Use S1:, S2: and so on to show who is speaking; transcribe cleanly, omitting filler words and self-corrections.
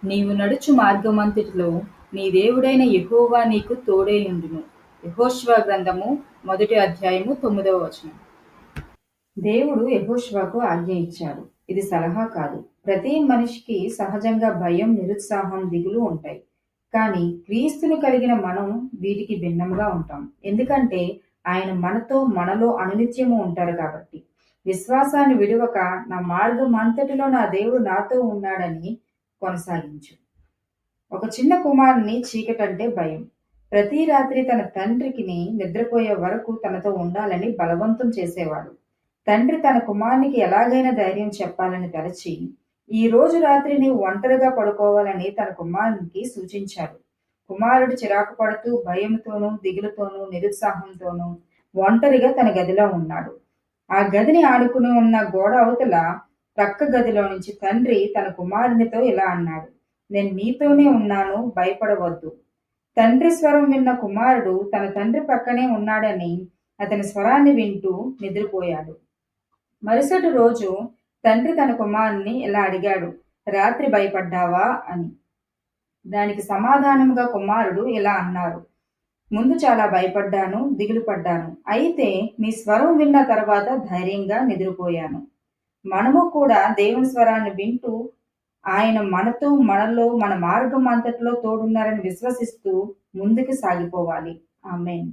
S1: నీవు నడుచు మార్గమంతటిలో నీ దేవుడైన యెహోవా నీకు తోడైయుండును. యెహోషువ గ్రంథము 1 అధ్యాయము 9వ వచనం. దేవుడు యెహోషువకు ఆజ్ఞ ఇచ్చాడు. ఇది సలహా కాదు. ప్రతి మనిషికి సహజంగా భయం, నిరుత్సాహం, దిగులు ఉంటాయి. కానీ క్రీస్తును కలిగిన మనం వీటికి భిన్నంగా ఉంటాం. ఎందుకంటే ఆయన మనలో అనునిత్యము ఉంటారు కాబట్టి. విశ్వాసాన్ని విడువక నా మార్గం అంతటిలో నా దేవుడు నాతో ఉన్నాడని కొనసాగించు. ఒక చిన్న కుమారుని చీకటంటే భయం. ప్రతి రాత్రి తన తండ్రికిని నిద్రపోయే వరకు తనతో ఉండాలని బలవంతం చేసేవాడు. తండ్రి తన కుమారునికి ఎలాగైనా ధైర్యం చెప్పాలని తలచి, ఈ రోజు రాత్రి నీవు ఒంటరిగా పడుకోవాలని తన కుమారునికి సూచించాడు. కుమారుడు చిరాకు పడుతూ భయంతోనూ, దిగులుతోనూ, నిరుత్సాహంతోనూ ఒంటరిగా తన గదిలో ఉన్నాడు. ఆ గదిని ఆనుకుని ఉన్న గోడ అవతల ప్రక్క గదిలో నుంచి తండ్రి తన కుమారునితో ఇలా అన్నాడు, నేను నీతోనే ఉన్నాను, భయపడవద్దు. తండ్రి స్వరం విన్న కుమారుడు తన తండ్రి పక్కనే ఉన్నాడని అతని స్వరాన్ని వింటూ నిద్రపోయాడు. మరుసటి రోజు తండ్రి తన కుమారుని ఇలా అడిగాడు, రాత్రి భయపడ్డావా అని. దానికి సమాధానంగా కుమారుడు ఇలా అన్నారు, ముందు చాలా భయపడ్డాను, దిగులు పడ్డాను. అయితే నీ స్వరం విన్న తర్వాత ధైర్యంగా నిద్రపోయాను. మనము కూడా దేవుని స్వరాన్ని వింటూ ఆయన మనలో మన మార్గం అంతటిలో తోడున్నారని విశ్వసిస్తూ ముందుకు సాగిపోవాలి. ఆమేన్.